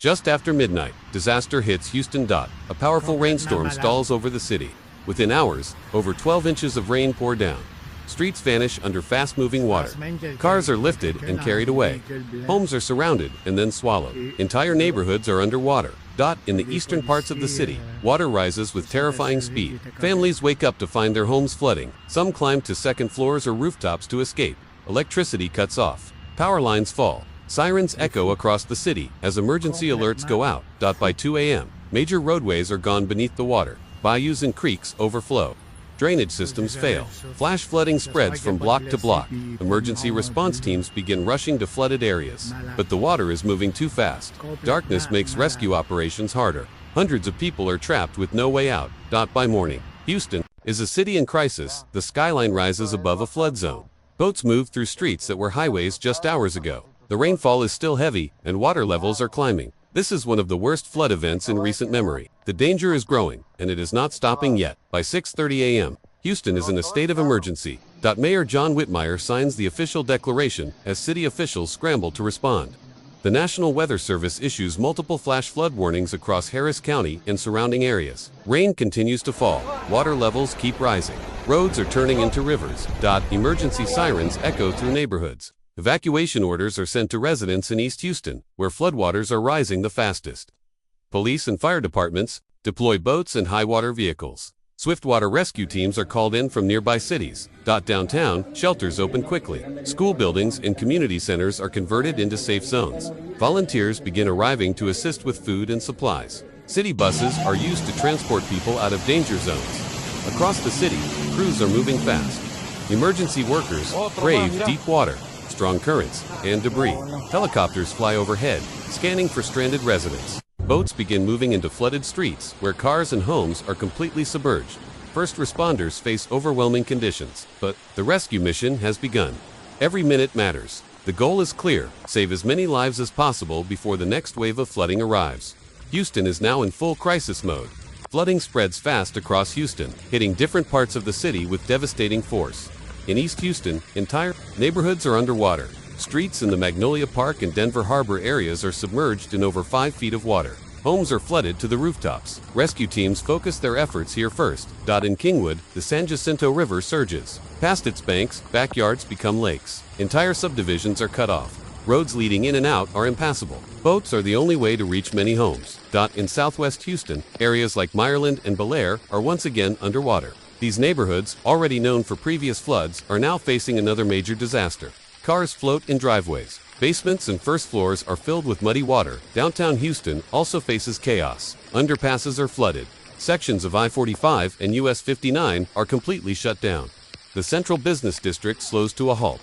Just after midnight, disaster hits Houston. A powerful rainstorm stalls over the city. Within hours, over 12 inches of rain pour down. Streets vanish under fast-moving water. Cars are lifted and carried away. Homes are surrounded and then swallowed. Entire neighborhoods are underwater. In the eastern parts of the city, water rises with terrifying speed. Families wake up to find their homes flooding. Some climb to second floors or rooftops to escape. Electricity cuts off. Power lines fall. Sirens echo across the city as emergency alerts go out. By 2 a.m., major roadways are gone beneath the water. Bayous and creeks overflow. Drainage systems fail. Flash flooding spreads from block to block. Emergency response teams begin rushing to flooded areas. But the water is moving too fast. Darkness makes rescue operations harder. Hundreds of people are trapped with no way out. By morning, Houston is a city in crisis. The skyline rises above a flood zone. Boats move through streets that were highways just hours ago. The rainfall is still heavy, and water levels are climbing. This is one of the worst flood events in recent memory. The danger is growing, and it is not stopping yet. By 6:30 a.m., Houston is in a state of emergency. Mayor John Whitmire signs the official declaration as city officials scramble to respond. The National Weather Service issues multiple flash flood warnings across Harris County and surrounding areas. Rain continues to fall. Water levels keep rising. Roads are turning into rivers. Emergency sirens echo through neighborhoods. Evacuation orders are sent to residents in East Houston, where floodwaters are rising the fastest. Police and fire departments deploy boats and high-water vehicles. Swiftwater rescue teams are called in from nearby cities. Downtown, shelters open quickly. School buildings and community centers are converted into safe zones. Volunteers begin arriving to assist with food and supplies. City buses are used to transport people out of danger zones. Across the city, crews are moving fast. Emergency workers brave deep water, strong currents, and debris. Helicopters fly overhead, scanning for stranded residents. Boats begin moving into flooded streets where cars and homes are completely submerged. First responders face overwhelming conditions, but the rescue mission has begun. Every minute matters. The goal is clear: save as many lives as possible before the next wave of flooding arrives. Houston is now in full crisis mode. Flooding spreads fast across Houston, hitting different parts of the city with devastating force. In East Houston, entire neighborhoods are underwater. Streets in the Magnolia Park and Denver Harbor areas are submerged in over 5 feet of water. Homes are flooded to the rooftops. Rescue teams focus their efforts here first. In Kingwood, the San Jacinto River surges. Past its banks, backyards become lakes. Entire subdivisions are cut off. Roads leading in and out are impassable. Boats are the only way to reach many homes. In southwest Houston, areas like Meyerland and Bel Air are once again underwater. These neighborhoods, already known for previous floods, are now facing another major disaster. Cars float in driveways. Basements and first floors are filled with muddy water. Downtown Houston also faces chaos. Underpasses are flooded. Sections of I-45 and US 59 are completely shut down. The central business district slows to a halt.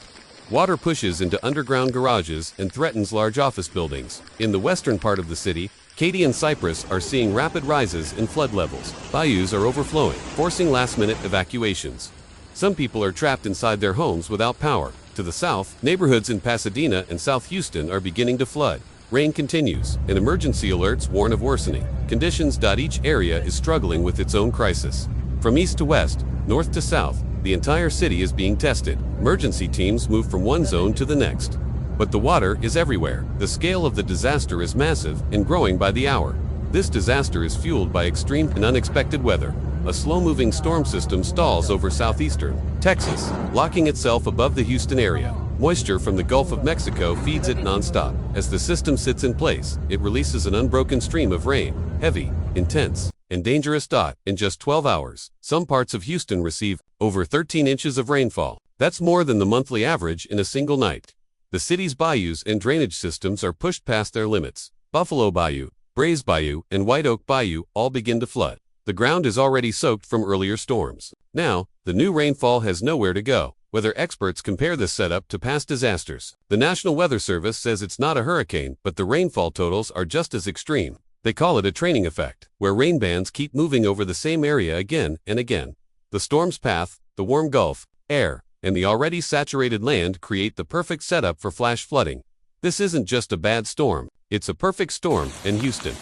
Water pushes into underground garages and threatens large office buildings. In the western part of the city, Katy and Cypress are seeing rapid rises in flood levels. Bayous are overflowing, forcing last-minute evacuations. Some people are trapped inside their homes without power. To the south, neighborhoods in Pasadena and South Houston are beginning to flood. Rain continues, and emergency alerts warn of worsening conditions. Each area is struggling with its own crisis. From east to west, north to south, the entire city is being tested. Emergency teams move from one zone to the next. But the water is everywhere. The scale of the disaster is massive and growing by the hour. This disaster is fueled by extreme and unexpected weather. A slow-moving storm system stalls over southeastern Texas, locking itself above the Houston area. Moisture from the Gulf of Mexico feeds it nonstop. As the system sits in place, it releases an unbroken stream of rain, heavy, intense, and dangerous. In just 12 hours, some parts of Houston receive over 13 inches of rainfall. That's more than the monthly average in a single night. The city's bayous and drainage systems are pushed past their limits. Buffalo Bayou, Brays Bayou, and White Oak Bayou all begin to flood. The ground is already soaked from earlier storms. Now, the new rainfall has nowhere to go. Weather experts compare this setup to past disasters. The National Weather Service says it's not a hurricane, but the rainfall totals are just as extreme. They call it a training effect, where rain bands keep moving over the same area again and again. The storm's path, the warm Gulf, air, and the already saturated land create the perfect setup for flash flooding. This isn't just a bad storm, it's a perfect storm, and Houston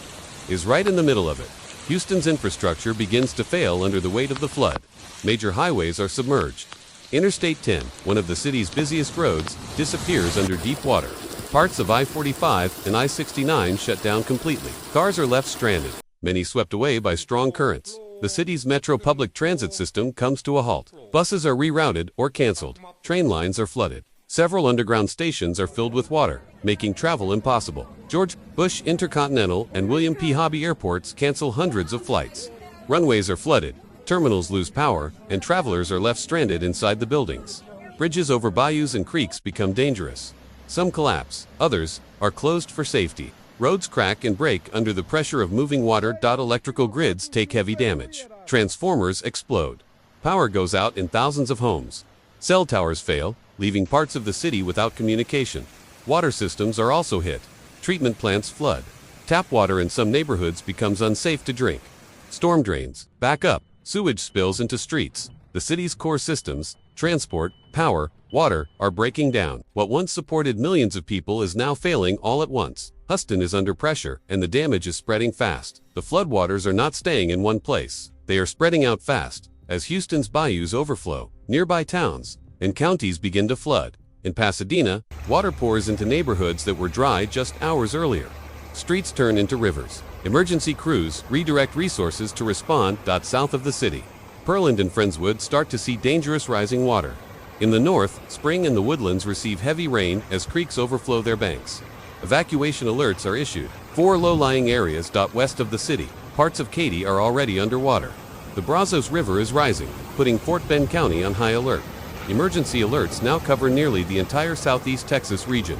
is right in the middle of it. Houston's infrastructure begins to fail under the weight of the flood. Major highways are submerged. Interstate 10, one of the city's busiest roads, disappears under deep water. Parts of I-45 and I-69 shut down completely. Cars are left stranded, many swept away by strong currents. The city's metro public transit system comes to a halt. Buses are rerouted or canceled. Train lines are flooded. Several underground stations are filled with water, making travel impossible. George Bush Intercontinental and William P. Hobby airports cancel hundreds of flights. Runways are flooded, terminals lose power, and travelers are left stranded inside the buildings. Bridges over bayous and creeks become dangerous. Some collapse, others are closed for safety. Roads crack and break under the pressure of moving water. Electrical grids take heavy damage. Transformers explode. Power goes out in thousands of homes. Cell towers fail, leaving parts of the city without communication. Water systems are also hit. Treatment plants flood. Tap water in some neighborhoods becomes unsafe to drink. Storm drains back up. Sewage spills into streets. The city's core systems, transport, power, water, are breaking down. What once supported millions of people is now failing all at once. Houston is under pressure, and the damage is spreading fast. The floodwaters are not staying in one place. They are spreading out fast, as Houston's bayous overflow. Nearby towns and counties begin to flood. In Pasadena, water pours into neighborhoods that were dry just hours earlier. Streets turn into rivers. Emergency crews redirect resources to respond. South of the city, Pearland and Friendswood start to see dangerous rising water. In the north, Spring and the Woodlands receive heavy rain as creeks overflow their banks. Evacuation alerts are issued. 4 low-lying areas. West of the city, parts of Katy are already underwater. The Brazos River is rising, putting Fort Bend County on high alert. Emergency alerts now cover nearly the entire southeast Texas region.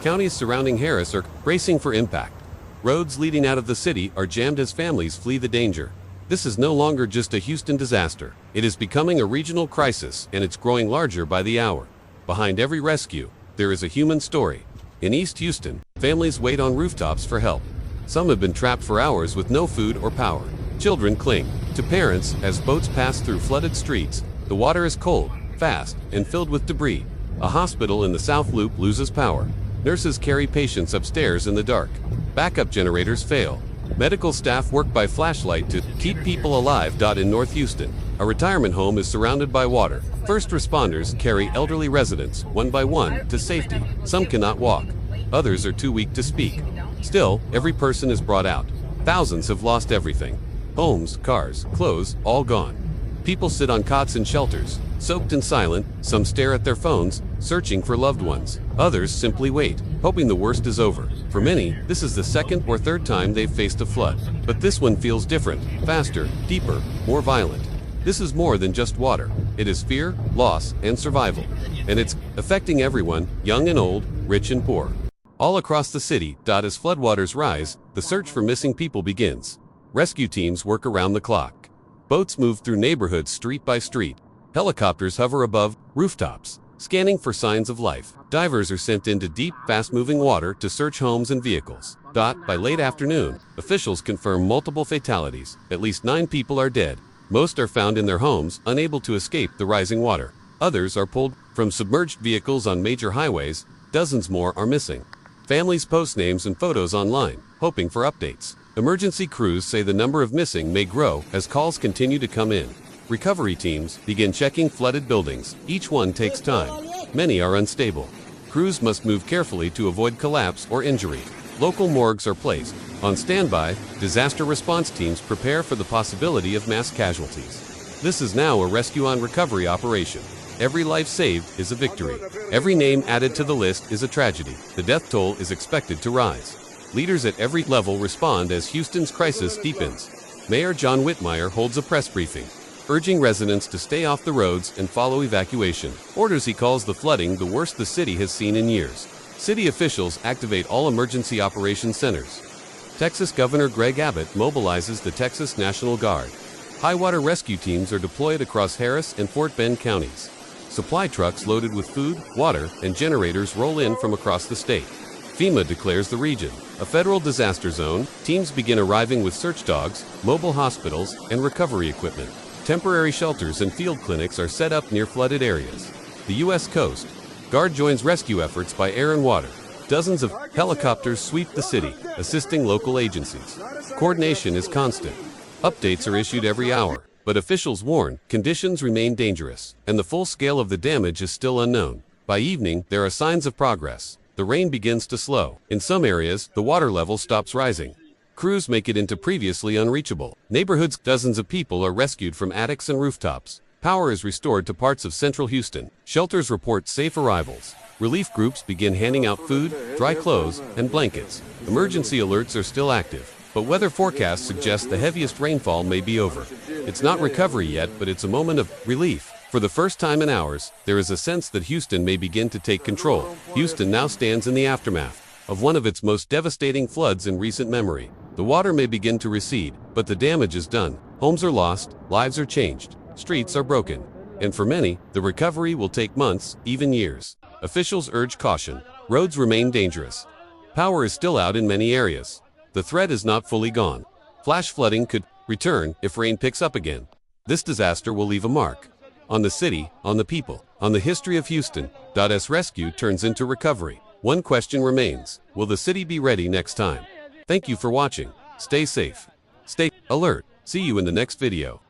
Counties surrounding Harris are bracing for impact. Roads leading out of the city are jammed as families flee the danger. This is no longer just a Houston disaster. It is becoming a regional crisis, and it's growing larger by the hour. Behind every rescue, there is a human story. In East Houston, families wait on rooftops for help. Some have been trapped for hours with no food or power. Children cling to parents as boats pass through flooded streets. The water is cold, fast, and filled with debris. A hospital in the South Loop loses power. Nurses carry patients upstairs in the dark. Backup generators fail. Medical staff work by flashlight to keep people alive. In North Houston, a retirement home is surrounded by water. First responders carry elderly residents, one by one, to safety. Some cannot walk. Others are too weak to speak. Still, every person is brought out. Thousands have lost everything. Homes, cars, clothes, all gone. People sit on cots in shelters, soaked and silent. Some stare at their phones, searching for loved ones. Others simply wait, hoping the worst is over. For many, this is the second or third time they've faced a flood. But this one feels different, faster, deeper, more violent. This is more than just water. It is fear, loss, and survival. And it's affecting everyone, young and old, rich and poor. All across the city. As floodwaters rise, the search for missing people begins. Rescue teams work around the clock. Boats move through neighborhoods street by street. Helicopters hover above rooftops, scanning for signs of life. Divers are sent into deep, fast-moving water to search homes and vehicles. By late afternoon, officials confirm multiple fatalities. At least 9 people are dead. Most are found in their homes, unable to escape the rising water. Others are pulled from submerged vehicles on major highways. Dozens more are missing. Families post names and photos online, hoping for updates. Emergency crews say the number of missing may grow as calls continue to come in. Recovery teams begin checking flooded buildings. Each one takes time. Many are unstable. Crews must move carefully to avoid collapse or injury. Local morgues are placed on standby. Disaster response teams prepare for the possibility of mass casualties. This is now a rescue and recovery operation. Every life saved is a victory. Every name added to the list is a tragedy. The death toll is expected to rise. Leaders at every level respond as Houston's crisis deepens. Mayor John Whitmire holds a press briefing, urging residents to stay off the roads and follow evacuation. Orders he calls the flooding the worst the city has seen in years. City officials activate all emergency operations centers. Texas Governor Greg Abbott mobilizes the Texas National Guard. High-water rescue teams are deployed across Harris and Fort Bend counties. Supply trucks loaded with food, water, and generators roll in from across the state. FEMA declares the region a federal disaster zone. Teams begin arriving with search dogs, mobile hospitals, and recovery equipment. Temporary shelters and field clinics are set up near flooded areas. The U.S. Coast Guard joins rescue efforts by air and water. Dozens of helicopters sweep the city, assisting local agencies. Coordination is constant. Updates are issued every hour. But officials warn, conditions remain dangerous, and the full scale of the damage is still unknown. By evening, there are signs of progress. The rain begins to slow. In some areas, the water level stops rising. Crews make it into previously unreachable neighborhoods. Dozens of people are rescued from attics and rooftops. Power is restored to parts of central Houston. Shelters report safe arrivals. Relief groups begin handing out food, dry clothes, and blankets. Emergency alerts are still active, but weather forecasts suggest the heaviest rainfall may be over. It's not recovery yet, but it's a moment of relief. For the first time in hours, there is a sense that Houston may begin to take control. Houston now stands in the aftermath of one of its most devastating floods in recent memory. The water may begin to recede, but the damage is done. Homes are lost, lives are changed, streets are broken. And for many, the recovery will take months, even years. Officials urge caution. Roads remain dangerous. Power is still out in many areas. The threat is not fully gone. Flash flooding could return if rain picks up again. This disaster will leave a mark on the city, on the people, on the history of Houston. As rescue turns into recovery, one question remains: will the city be ready next time? Thank you for watching. Stay safe. Stay alert. See you in the next video.